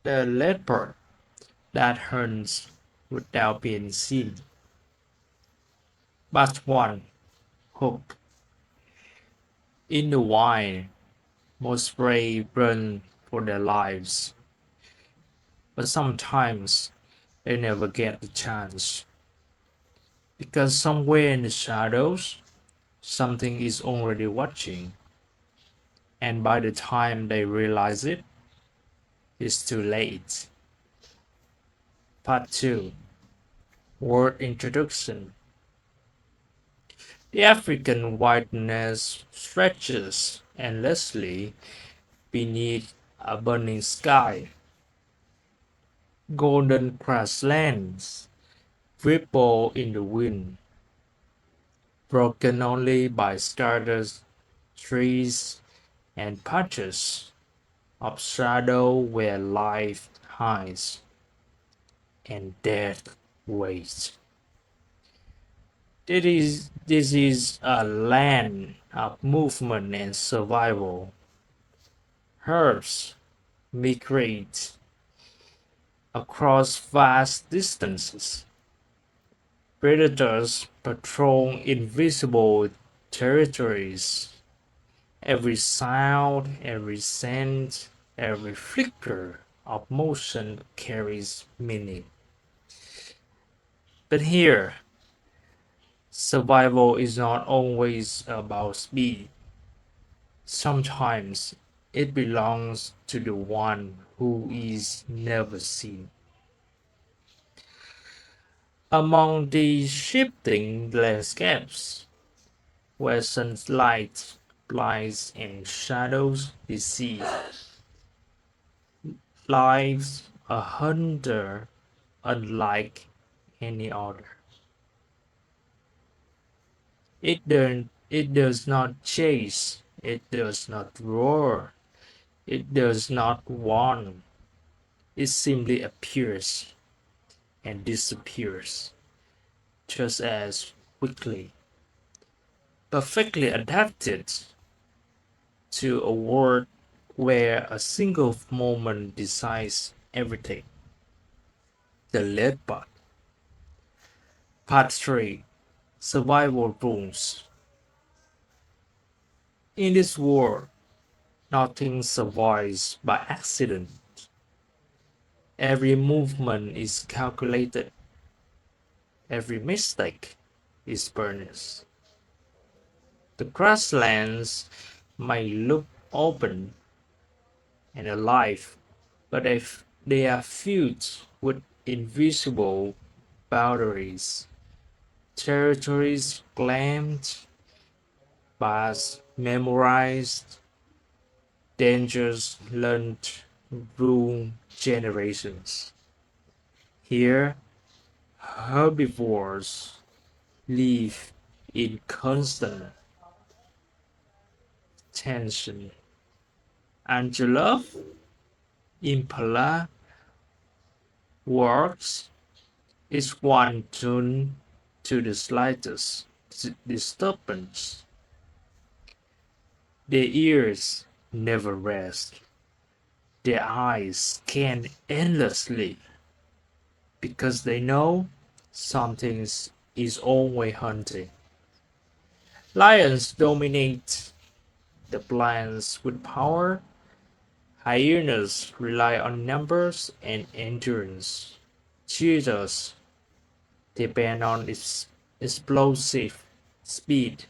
The leopard that hunts without being seen. But one hook. In the wild, most prey run for their lives, but sometimes they never get the chance. Because somewhere in the shadows, something is already watching, and by the time they realize it, it's too late. Part 2. Word Introduction. The African wilderness stretches endlessly beneath a burning sky. Golden grasslands ripple in the wind, broken only by scattered trees and patches of shadow where life hides and death waits. This is a land of movement and survival. Herds migrate across vast distances. Predators patrol invisible territories. Every sound, every scent, every flicker of motion carries meaning. But here, survival is not always about speed. Sometimes it belongs to the one who is never seen. Among these shifting landscapes, where sunlight blinds and shadows deceive, lives a hunter unlike any other. It does not chase, it does not roar, it does not warn. It simply appears and disappears just as quickly, perfectly adapted to a world where a single moment decides everything. The Leopard. Part 3. Survival Rules. In this world, nothing survives by accident. Every movement is calculated. Every mistake is punished. The grasslands may look open and alive, but if they are filled with invisible boundaries, territories claimed, paths memorized, dangers learned through generations. Here, herbivores live in constant tension. Antelope, impala, works is one tuned to the slightest disturbance. Their ears never rest. Their eyes scan endlessly because they know something is always hunting. Lions dominate the plains with power. Hyenas rely on numbers and endurance. Cheetahs depend on its explosive speed.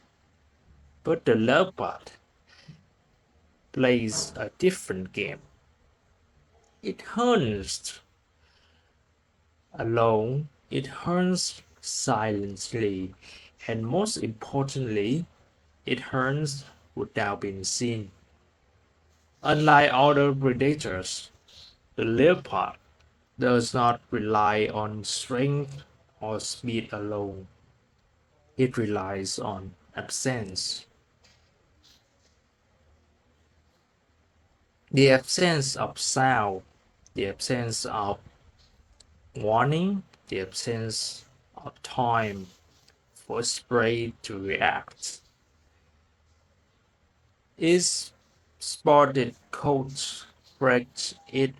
But the leopard plays a different game. It hunts alone, it hunts silently, and most importantly, it hunts without being seen. Unlike other predators, the leopard does not rely on strength or speed alone. It relies on absence. The absence of sound, the absence of warning, the absence of time for its prey to react. Its spotted coat protects it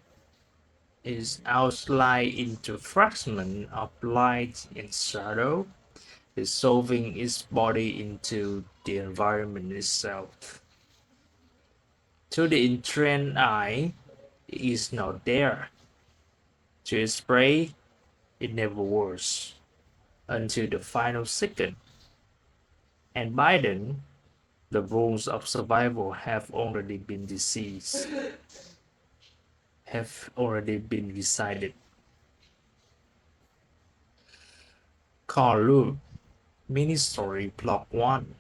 is outlined into fragments of light and shadow, dissolving its body into the environment itself. To the entrained eye, it is not there. To its prey, it never was, until the final second. And by then, the rules of survival have already been decided. Carl Mini Story Block 1.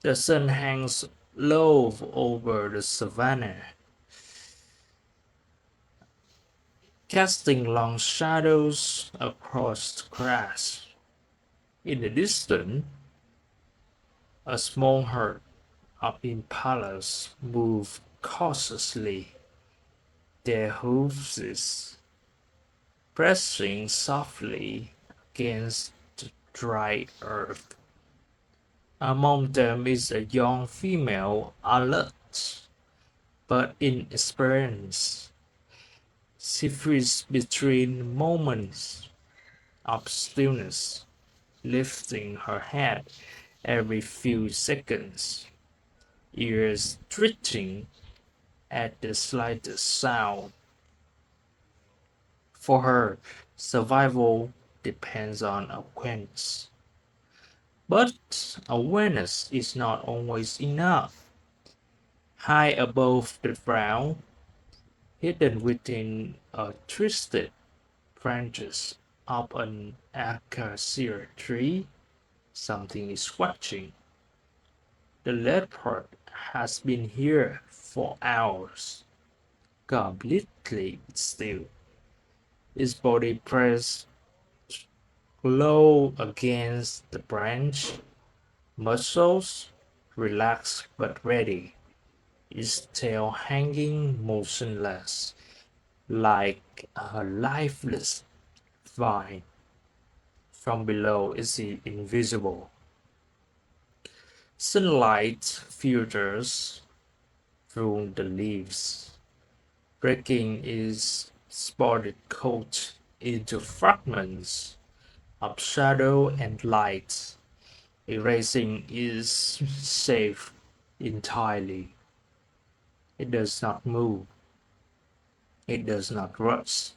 The sun hangs low over the savannah, casting long shadows across the grass. In the distance, a small herd of impalas move cautiously, their hooves pressing softly against the dry earth. Among them is a young female, alert but inexperienced. She freezes between moments of stillness, lifting her head every few seconds, ears twitching at the slightest sound. For her, survival depends on awareness. But awareness is not always enough. High above the ground, hidden within a twisted branches of an acacia tree, something is watching. The leopard has been here for hours, completely still, his body pressed low against the branch, muscles relaxed but ready, his tail hanging motionless like a lifeless vine. From below is invisible. Sunlight filters through the leaves, breaking its spotted coat into fragments of shadow and light, erasing its shape entirely. It does not move, it does not rush,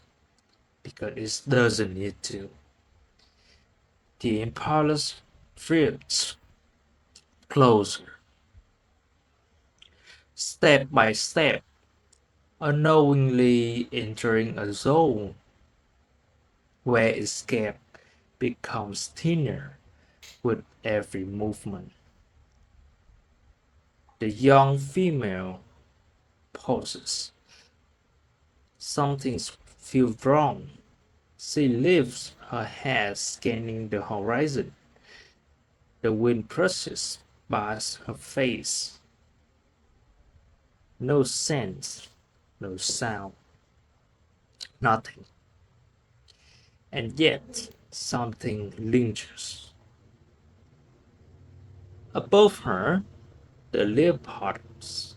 because it doesn't need to. The impala drifts closer, step by step, unknowingly entering a zone where escape becomes thinner with every movement. The young female pauses. Something feels wrong. She lifts her head, scanning the horizon. The wind brushes past her face. No scent, no sound, nothing. And yet, something lingers. Above her, the leopard's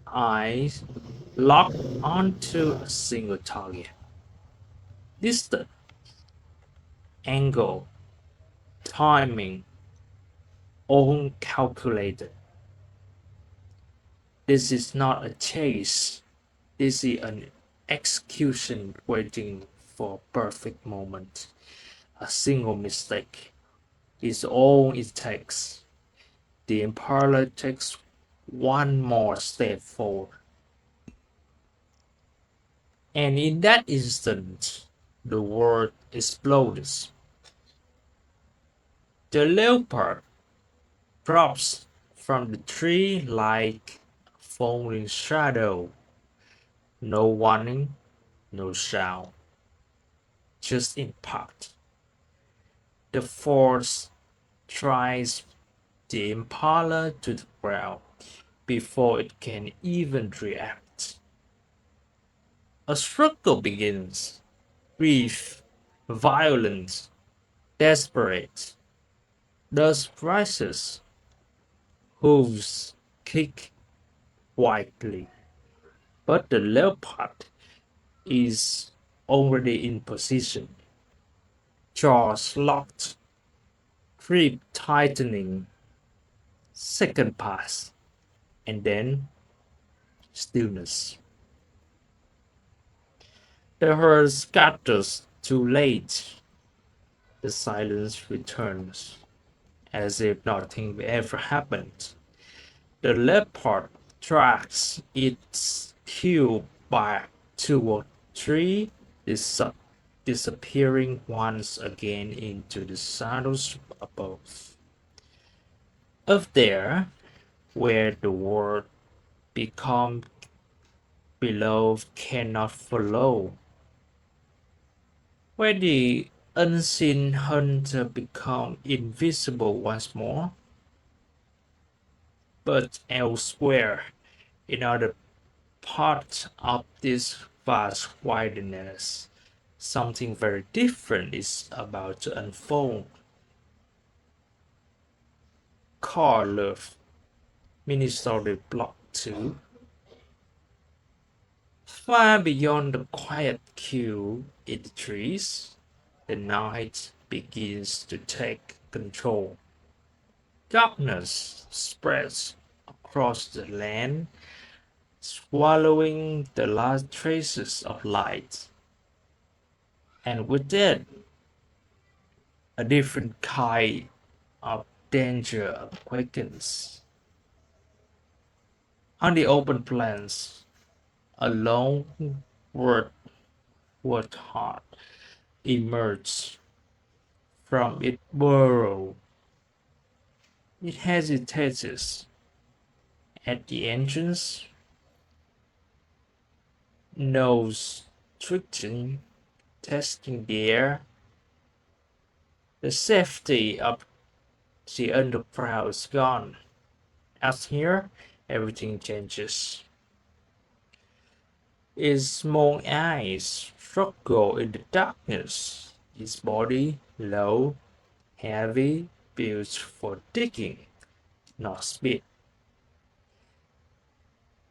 eyes lock onto a single target. Distance, angle, timing, all calculated. This is not a chase. This is an execution waiting for a perfect moment. A single mistake is all it takes. The impala takes one more step forward. And in that instant, the world explodes. The leopard drops from the tree like a falling shadow. No warning, no sound, just impact. The force tries the impala to the ground before it can even react. A struggle begins, brief, violent, desperate. Dust rises, hooves kick wildly, but the leopard is already in position, jaws locked, grip tightening, second pass, and then stillness. The herd scatters too late. The silence returns, as if nothing ever happened. The leopard tracks its cue back toward tree, dis- disappearing once again into the shadows above. Up there, where the world become below cannot follow, where the unseen hunter become invisible once more, but elsewhere, in other parts of this vast wilderness, something very different is about to unfold. Car Love, Mini-story Block 2. Far beyond the quiet queue in the trees, the night begins to take control. Darkness spreads across the land, swallowing the last traces of light. And with it, a different kind of danger awakens. On the open plains, a lone warthog emerges from its burrow. It hesitates at the entrance, nose twitching, testing the air. The safety of the underbrow is gone. As here, everything changes. His small eyes struggle in the darkness. His body, low, heavy, built for digging, not speed.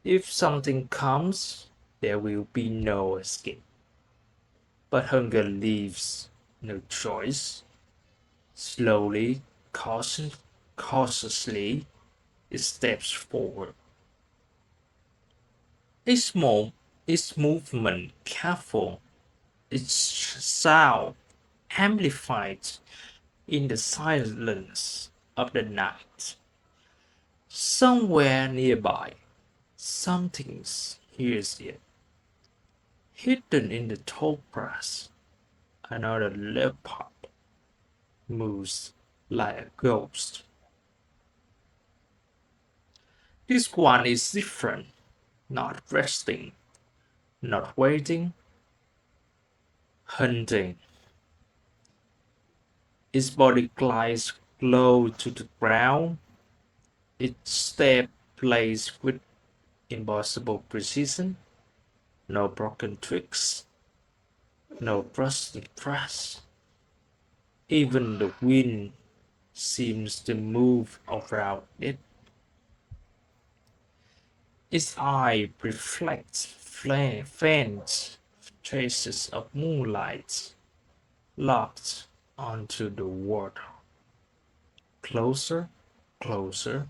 If something comes, there will be no escape. But hunger leaves no choice. Slowly, cautiously, it steps forward. Its movement careful, its sound amplified in the silence of the night. Somewhere nearby, something hears it. Hidden in the tall grass, another leopard moves like a ghost. This one is different, not resting, not waiting, hunting. Its body glides low to the ground, its step plays with impossible precision, no broken twigs, no rusted brass. Even the wind seems to move around it. Its eye reflects faint traces of moonlight locked onto the water. Closer, closer,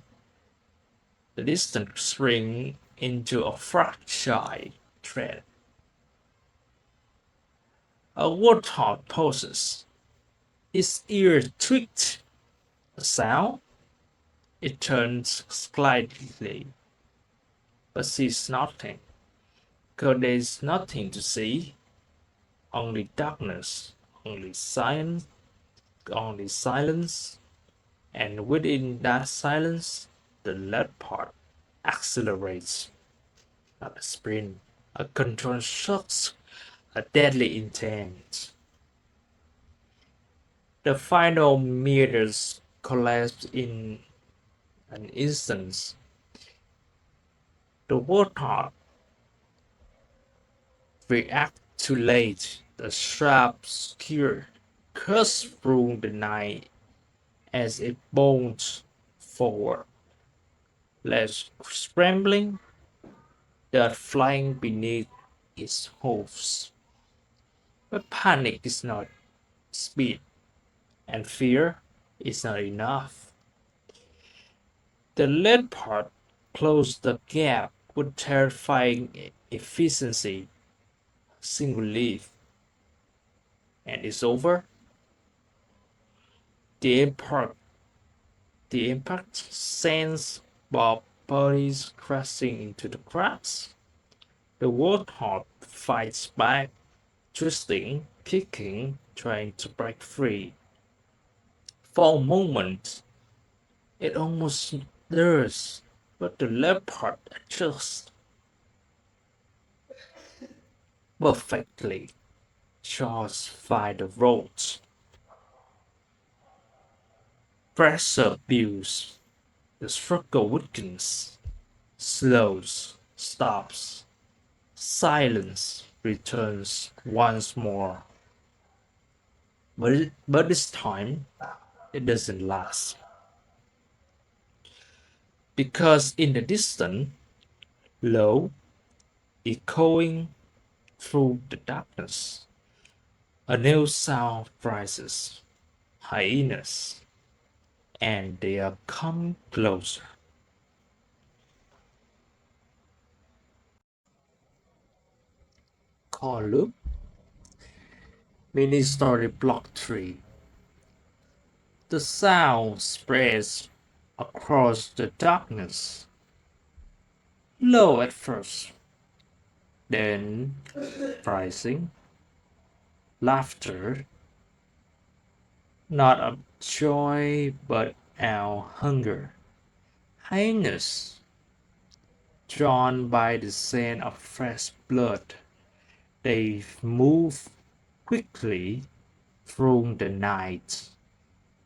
the distance shrinks into a fragile thread. A warthog pauses, its ear tweaked. A sound? It turns slightly, but sees nothing. Because there is nothing to see, only darkness, only silence, only silence, and within that silence, the leopard accelerates, not a sprint, a controlled shot, a deadly intent. The final meters collapse in an instant. The warthog reacts too late. The sharp skewer cuts through the night as it bounds forward, legs scrambling, dirt flying beneath its hooves. But panic is not speed, and fear is not enough. The leopard closed the gap with terrifying efficiency. Single leaf, and it's over. The impact, the impact sends Bob bodies crashing into the cracks. The warthog fights back, twisting, kicking, trying to break free. For a moment, it almost does, but the leopard adjusts perfectly, jaws find the ropes. Pressure builds, the struggle weakens, slows, stops. Silence returns once more, but this time it doesn't last. Because in the distance, low, echoing through the darkness, a new sound rises, hyenas, and they are coming closer. Call loop, mini story block 3. The sound spreads across the darkness, low at first, then rising, laughter, not of joy but our hunger. Hyenas, drawn by the scent of fresh blood, they move quickly through the night,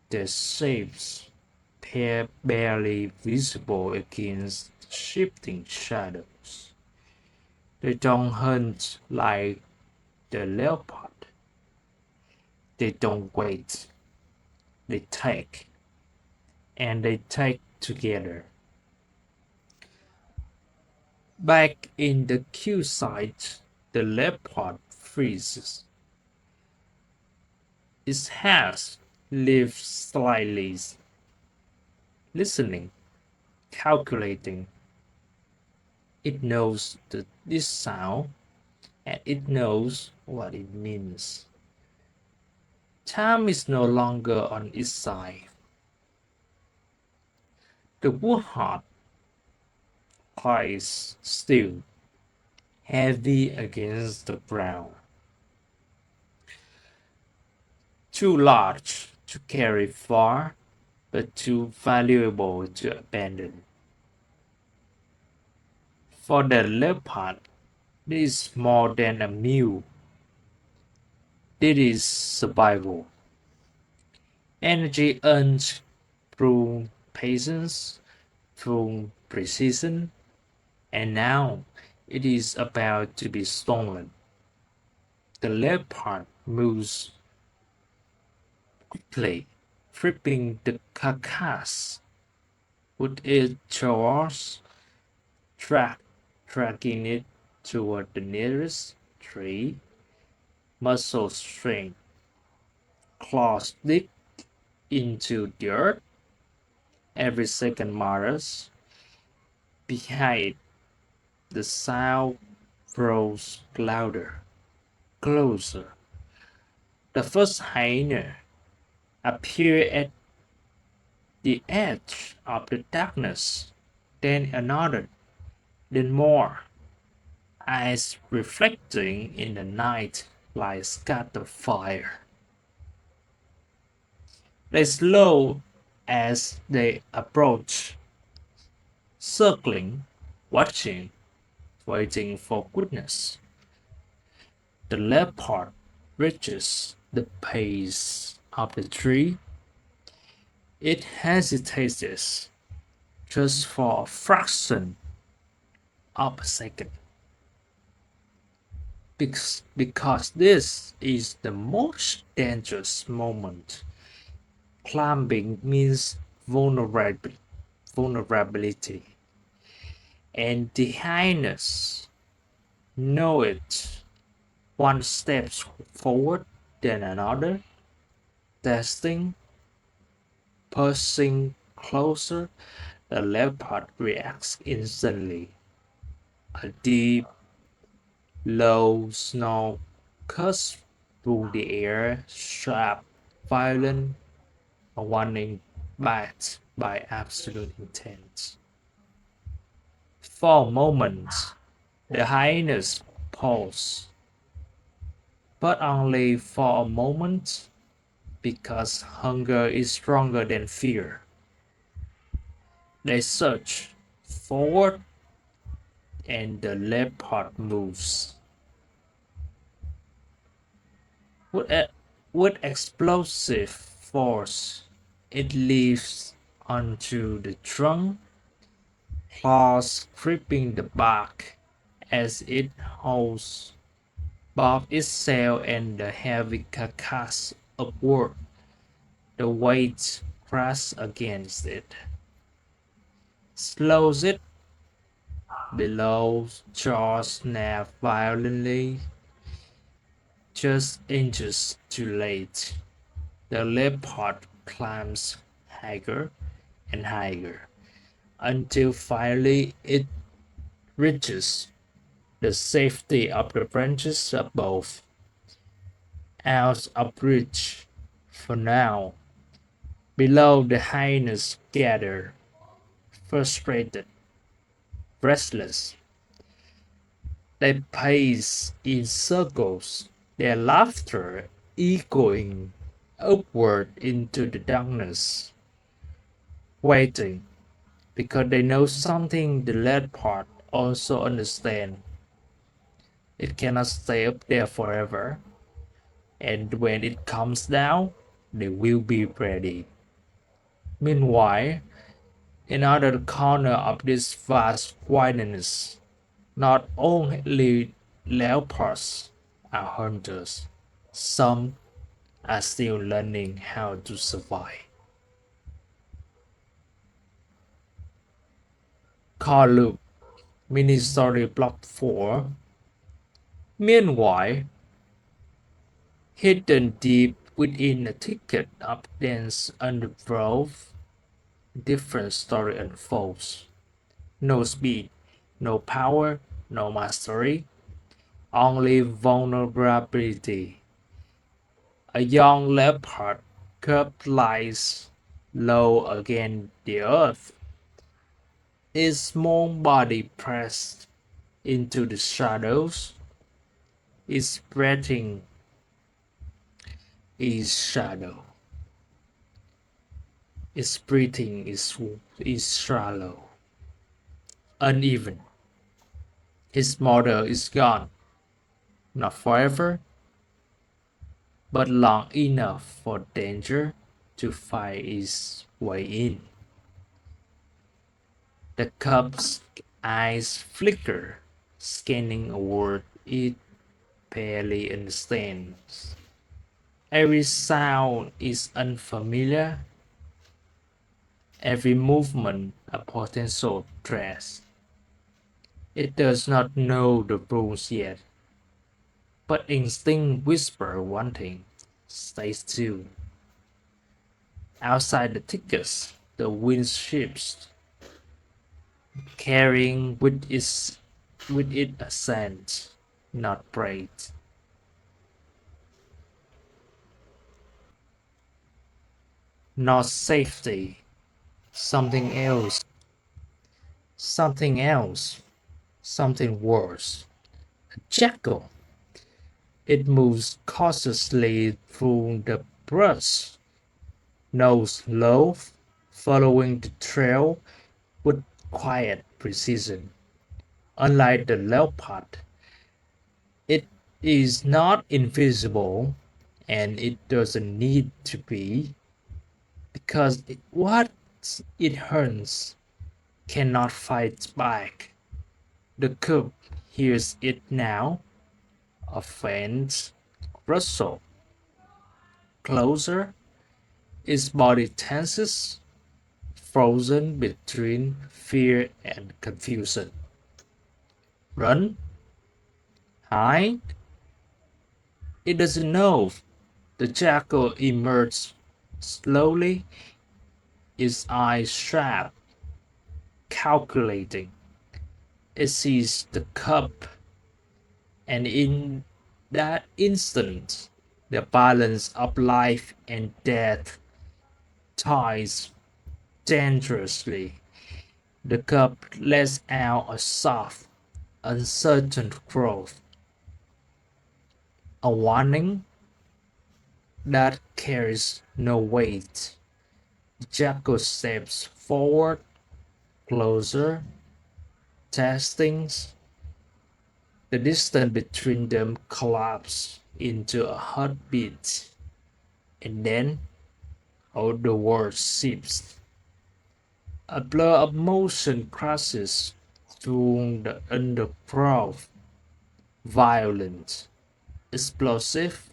their shapes barely visible against the shifting shadows. They don't hunt like the leopard. They don't wait. They take, and they take together. Back in the queue site, the leopard freezes. Its head lifts slightly, listening, calculating. It knows this sound, and it knows what it means. Time is no longer on its side. The warthog lies still, heavy against the ground, too large to carry far, but too valuable to abandon. For the leopard, this is more than a meal. It is survival. Energy earned through patience, through precision, and now it is about to be stolen. The leopard moves quickly, flipping the carcass with its jaws, track, tracking it toward the nearest tree. Muscle strength, claws dig into the earth. Every second matters. Behind, the sound grows louder, closer. The first hyena appeared at the edge of the darkness, then another, then more, eyes reflecting in the night like scattered fire. They slow as they approach, circling, watching, waiting for goodness. The leopard reaches the base of the tree. It hesitates just for a fraction of a second. Because this is the most dangerous moment. Climbing means vulnerability, and the highness Know it. One steps forward, then another, testing, pushing closer. The leopard reacts instantly. A deep, low snarl cuts through the air, sharp, violent, a warning backed by absolute intent. For a moment, the hyenas pause, but only for a moment, because hunger is stronger than fear. They surge forward, and the leopard moves. With, a, with explosive force, it leaps onto the trunk, claws gripping the bark as it holds both itself and the heavy carcass upward. The weight crashes against it, slows it below, jaws snap violently, just inches too late. The leopard climbs higher and higher until finally it reaches the safety of the branches above. Out of reach for now. Below, the hyenas gather, frustrated, restless. They pace in circles, their laughter echoing upward into the darkness, waiting because they know something the leopard also understands. It cannot stay up there forever, and when it comes down, they will be ready. Meanwhile, in another corner of this vast wilderness, not only leopards are hunters, some are still learning how to survive. Call Loop, Mini Story Block 4. Meanwhile, hidden deep within a thicket of dense undergrowth, different story unfolds. No speed, no power, no mastery, only vulnerability. A young leopard cub lies low against the earth, its small body pressed into the shadows, its breathing is shadow, its breathing is shallow, uneven. His mother is gone, not forever, but long enough for danger to find its way in. The cub's eyes flicker, scanning a world it barely understands. Every sound is unfamiliar, every movement a potential threat. It does not know the rules yet, but instinct whispers one thing: stay still. Outside the thickets, the wind shifts, carrying with it a scent, not prey. Not safety, something else, something else, something worse. A jackal. It moves cautiously through the brush, nose low, following the trail with quiet precision. Unlike the leopard, it is not invisible, and it doesn't need to be, because what it hunts cannot fight back. The cub hears it now, a faint rustle, closer, its body tenses, frozen between fear and confusion. Run? Hide? It doesn't know. The jackal emerged slowly, its eyes sharp, calculating. It sees the cub, and in that instant, the balance of life and death ties dangerously. The cub lets out a soft, uncertain growth, a warning that carries no weight. The jackal steps forward, closer, testing. The distance between them collapses into a heartbeat, and then all the world shifts. A blur of motion crashes through the undergrowth, violent, explosive.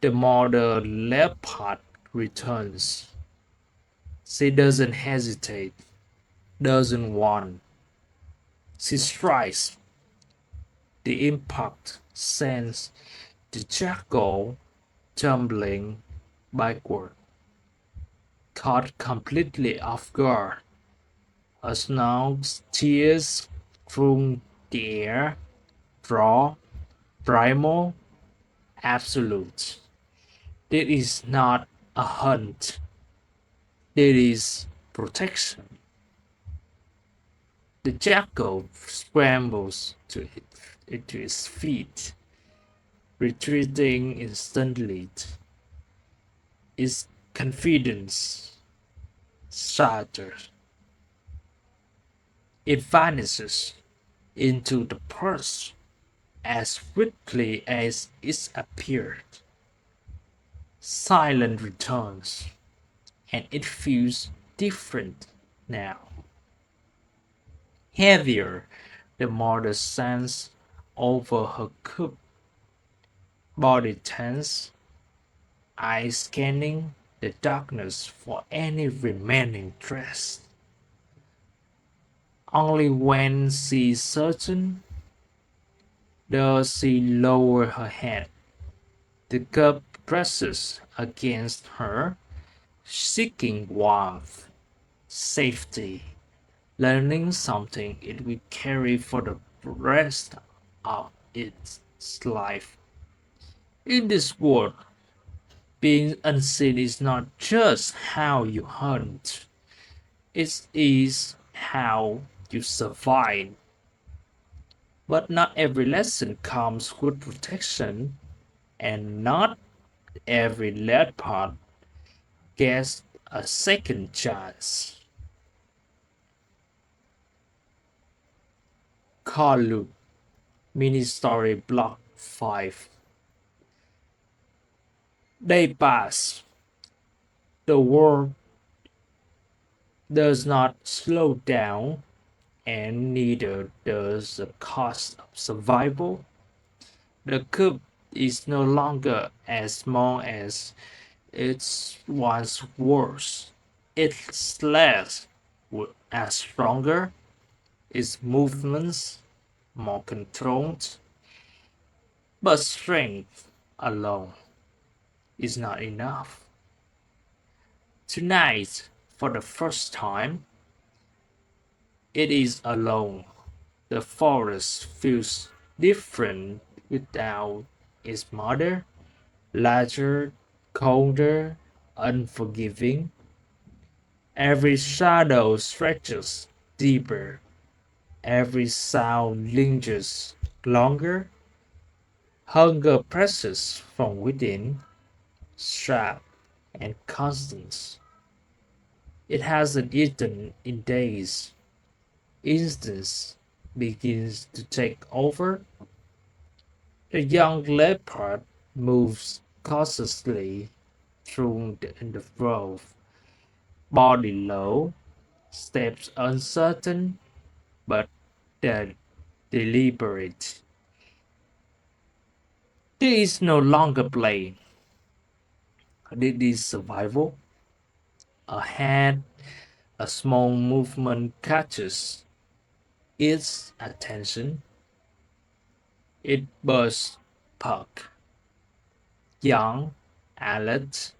The mother leopard returns. She doesn't hesitate, doesn't want. She strikes. The impact sends the jackal tumbling backward, caught completely off guard. A snout tears through the air, raw, primal, absolute. This is not a hunt. This is protection. The jackal scrambles to its feet, retreating instantly. Its confidence shatters. It vanishes into the purse as quickly as it appeared. Silence returns, and it feels different now. Heavier, the mother stands over her cub, body tense, eyes scanning the darkness for any remaining trace. Only when she's certain does she lower her head. The cub presses against her, seeking warmth, safety, learning something it will carry for the rest of its life. In this world, being unseen is not just how you hunt, it is how you survive. But not every lesson comes with protection, and not every leopard gets a second chance. Carlu, mini story block 5. They pass. The world does not slow down, and neither does the cost of survival. The cube is no longer as small as it once was. Its legs are stronger, its movements more controlled, but strength alone is not enough. Tonight, for the first time, it is alone. The forest feels different without its mother, larger, colder, unforgiving. Every shadow stretches deeper, every sound lingers longer. Hunger presses from within, sharp and constant. It hasn't eaten in days. Instance begins to take over. The young leopard moves cautiously through the undergrowth, body low, steps uncertain but deliberate. There is no longer play. This is survival. A hand, a small movement catches its attention. It was Puck, young, alert,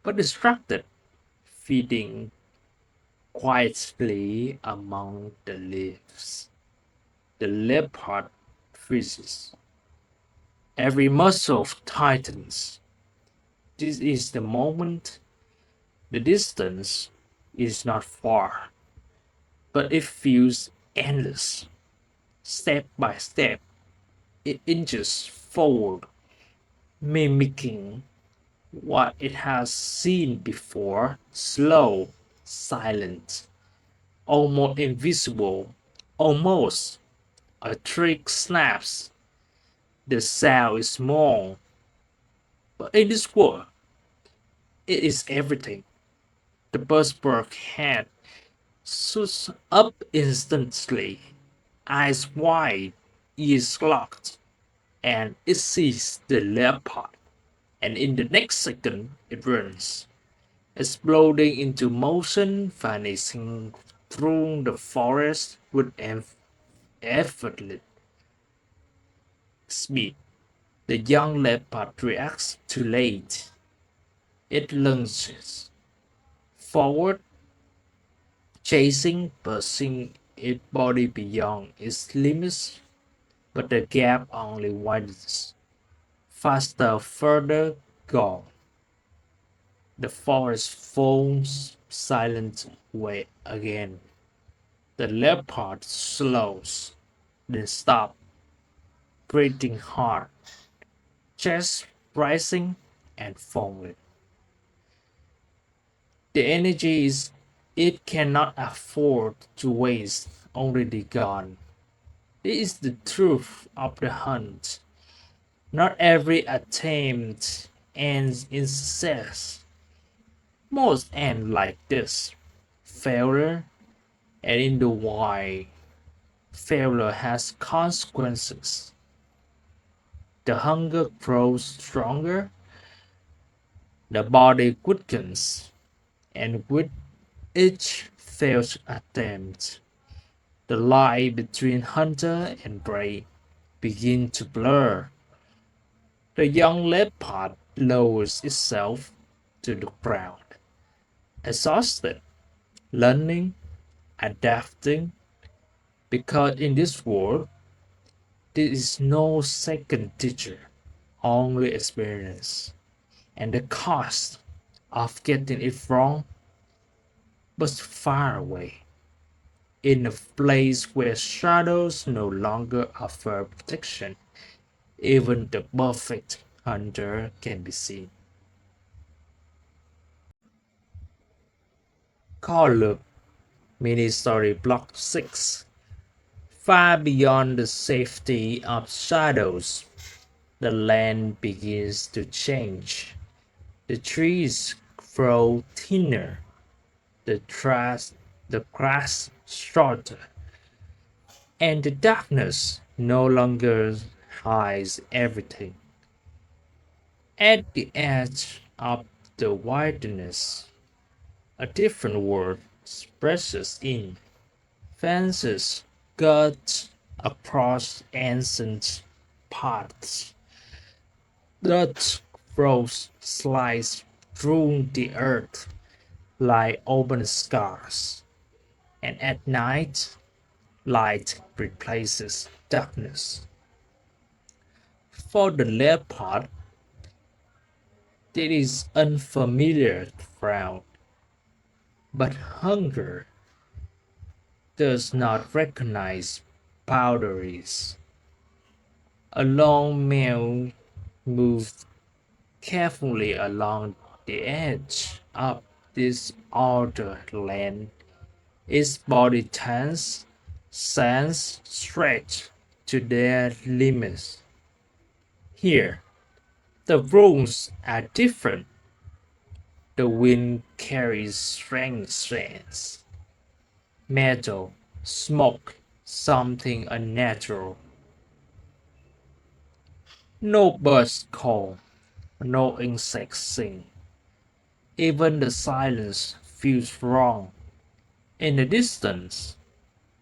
but distracted, feeding quietly among the leaves. The leopard freezes. Every muscle tightens. This is the moment. The distance is not far, but it feels endless. Step by step, it inches forward, mimicking what it has seen before, slow, silent, almost invisible, almost. A trick snaps. The sound is small, but in this world, it is everything. The Bursberg head shoots up instantly, eyes wide, ears locked, and it sees the leopard. And in the next second, it runs, exploding into motion, vanishing through the forest with effortless speed. The young leopard reacts too late. It lunges forward, chasing, pushing its body beyond its limits, but the gap only widens. Faster, further, gone. The forest falls silent away again. The leopard slows, then stops, breathing hard, chest rising and falling. The energy is it cannot afford to waste, already gone. This is the truth of the hunt. Not every attempt ends in success. Most end like this. Failure, and in the wild, failure has consequences. The hunger grows stronger, the body quickens, and with each failed attempt, the line between hunter and prey begins to blur. The young leopard lowers itself to the ground, exhausted, learning, adapting, because in this world there is no second teacher, only experience, and the cost of getting it wrong was far away, in a place where shadows no longer offer protection. Even the perfect hunter can be seen. Call Look, mini story block 6. Far beyond the safety of shadows, the land begins to change. The trees grow thinner, the grass shorter, and the darkness no longer hides everything. At the edge of the wilderness, a different world stretches in. Fences cut across ancient paths. Dirt roads slice through the earth like open scars. And at night, light replaces darkness. For the leopard, it is unfamiliar ground, but hunger does not recognize boundaries. A long male moved carefully along the edge of this outer land, its body tense, sense stretched to their limits. Here, the rules are different. The wind carries strange strands. Metal, smoke, something unnatural. No birds call, no insects sing. Even the silence feels wrong. In the distance,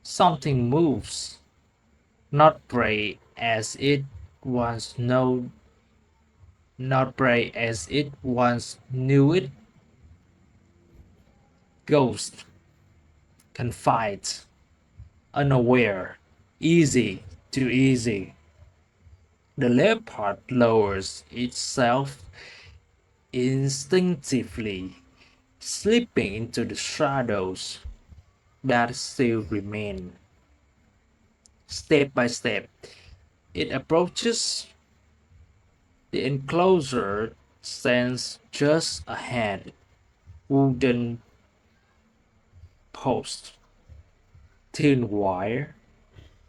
something moves, not prey as it once know, not prey as it once knew it, ghost, confide, unaware, easy, too easy. The leopard lowers itself instinctively, slipping into the shadows that still remain. Step by step, it approaches. The enclosure stands just ahead. Wooden post, thin wire,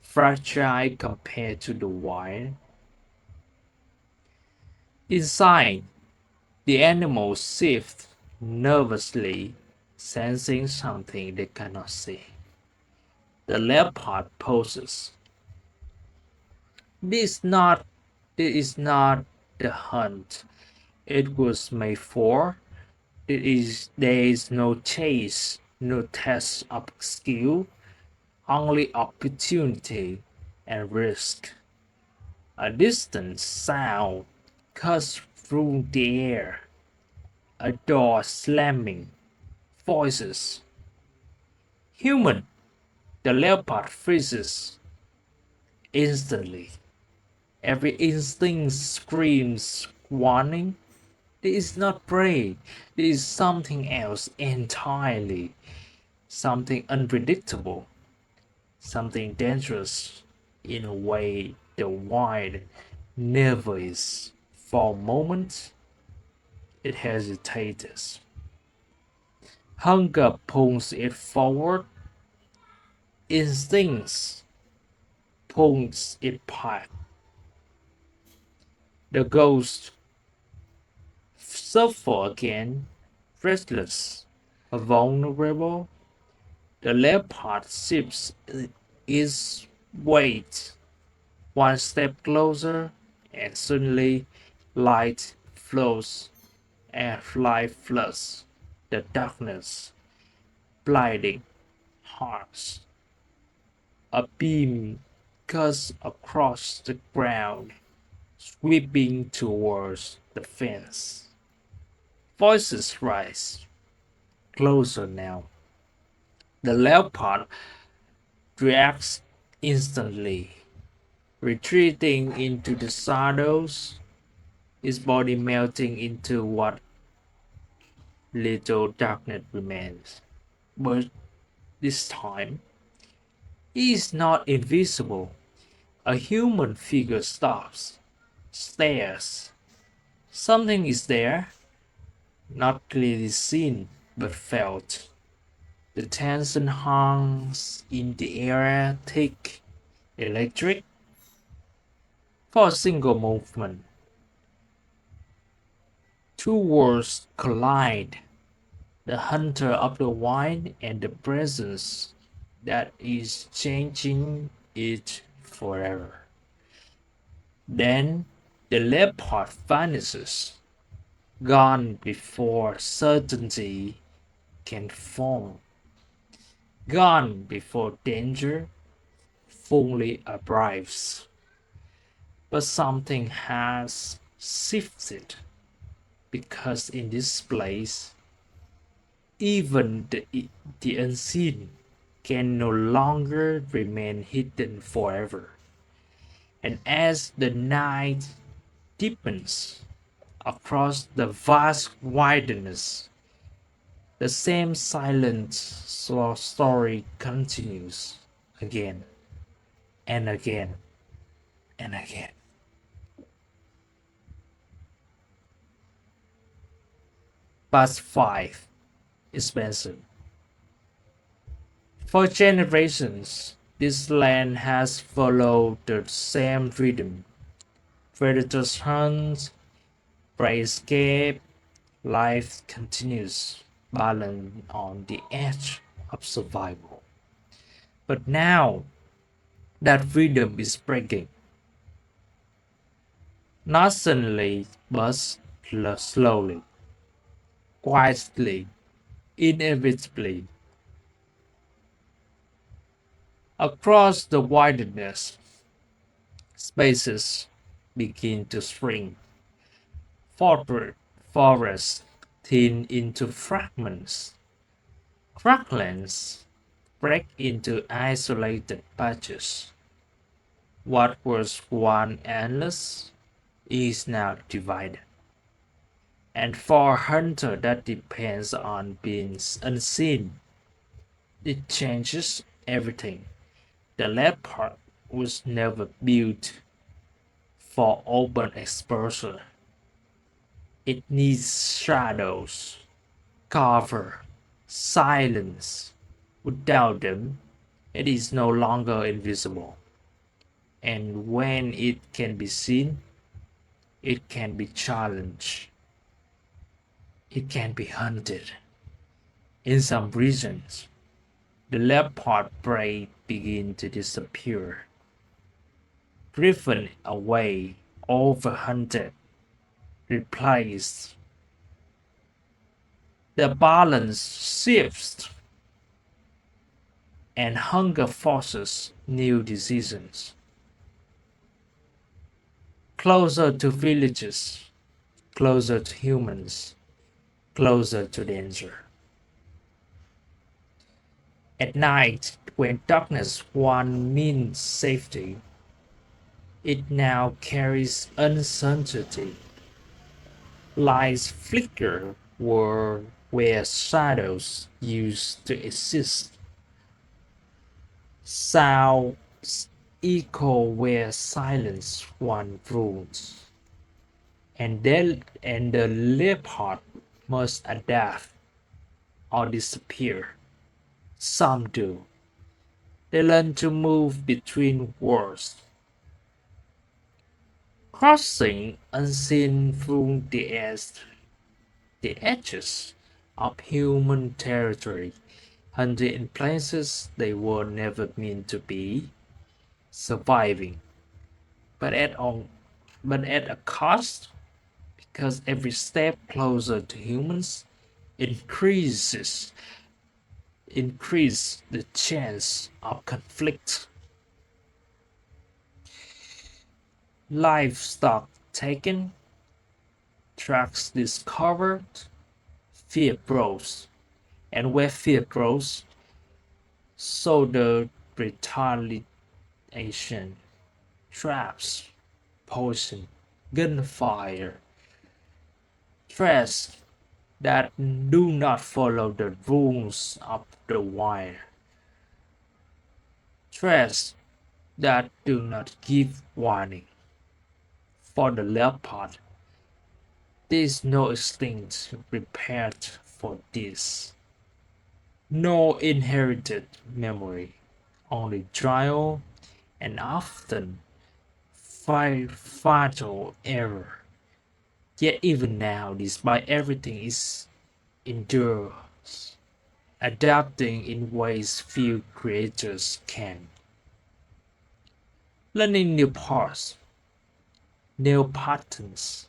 fragile compared to the wire. Inside, the animals shift nervously, sensing something they cannot see. The leopard poses. This not this is not the hunt it was made for. There is no chase, no test of skill, only opportunity and risk. A distant sound cuts through the air. A door slamming. Voices. Human. The leopard freezes instantly. Every instinct screams warning. This is not prey. This is something else entirely. Something unpredictable. Something dangerous in a way the wild never is. For a moment, it hesitates. Hunger pulls it forward. Instincts pulls it back. The ghost suffer again, restless, vulnerable. The leopard shifts its weight one step closer, and suddenly light flows and light floods the darkness, blinding, harsh. A beam cuts across the ground, sweeping towards the fence. Voices rise, closer now. The leopard reacts instantly, retreating into the shadows, his body melting into what little darkness remains. But this time, he is not invisible. A human figure stops, stares. Something is there, not clearly seen, but felt. The tension hangs in the air, thick, electric. For a single movement, two worlds collide, the hunter of the wild and the presence that is changing it forever. Then the leopard vanishes, gone before certainty can form, gone before danger fully arrives. But something has shifted because in this place, even the unseen can no longer remain hidden forever. And as the night deepens across the vast wilderness, the same silent slow story continues again and again and again. Past 5. Expensive. For generations, this land has followed the same rhythm. Predators hunt, prey escape, life continues, balanced on the edge of survival. But now that rhythm is breaking, not suddenly, but slowly, quietly, inevitably. Across the wilderness, Spaces begin to shrink. For- Forests thin into fragments. Cracklands break into isolated patches. What was one endless is now divided. And for a hunter that depends on being unseen, it changes everything. The leopard was never built for open exposure. It needs shadows, cover, silence. Without them, it is no longer invisible. And when it can be seen, it can be challenged. It can be hunted. In some regions, the leopard prey begin to disappear, driven away, overhunted, replaced. The balance shifts, and hunger forces new decisions. Closer to villages, closer to humans, closer to danger. At night, when darkness one means safety, it now carries uncertainty. Lights flicker where shadows used to exist. Sounds echo where silence once ruled. And the leopard must adapt or disappear. Some do. They learn to move between worlds, crossing unseen through the edges of human territory, hunting in places they were never meant to be, surviving, but at a cost, because every step closer to humans increase the chance of conflict. Livestock taken, tracks discovered, fear grows, and where fear grows, so the retaliation, traps, poison, gunfire, threats that do not follow the rules of the wild, threats that do not give warning. For the leopard, there is no instinct prepared for this, no inherited memory, only trial and often fatal error. Yet even now, despite everything, it endures, adapting in ways few creators can, learning new paths, new patterns,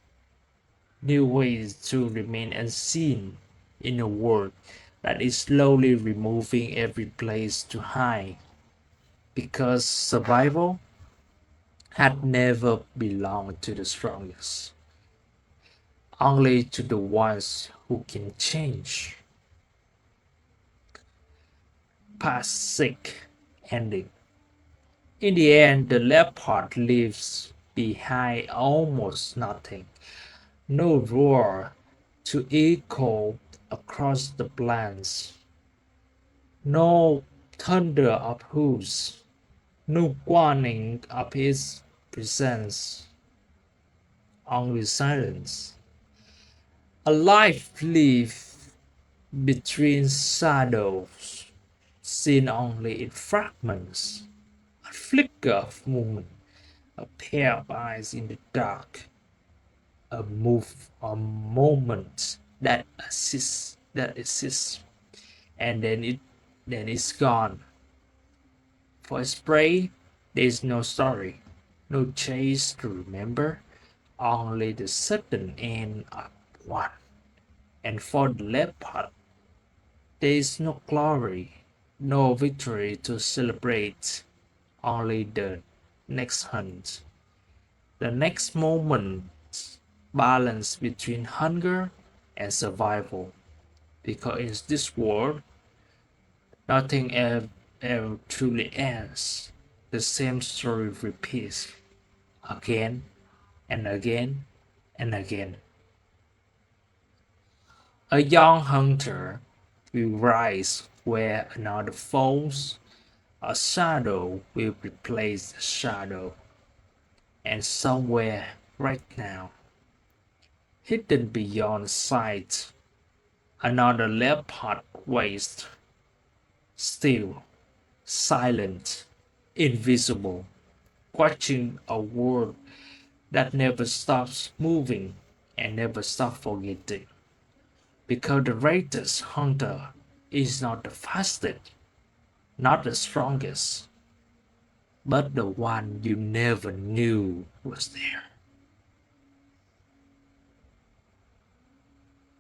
new ways to remain unseen in a world that is slowly removing every place to hide, because survival had never belonged to the strongest, only to the ones who can change. Past sick ending. In the end, the leopard leaves behind almost nothing. No roar to echo across the plains, no thunder of hooves, no warning of his presence, only silence. A life lived between shadows, seen only in fragments, a flicker of movement, a pair of eyes in the dark, a moment that exists, and then it's gone. For its prey, there is no story, no chase to remember, only the sudden end of one. And for the leopard, there is no glory, no victory to celebrate, only the next hunt. The next moment, balance between hunger and survival. Because in this world, nothing ever truly ends. The same story repeats again and again and again. A young hunter will rise where another falls. A shadow will replace the shadow. And somewhere right now, hidden beyond sight, another leopard waits, still, silent, invisible, watching a world that never stops moving and never stops forgetting. Because the greatest hunter is not the fastest, not the strongest, but the one you never knew was there.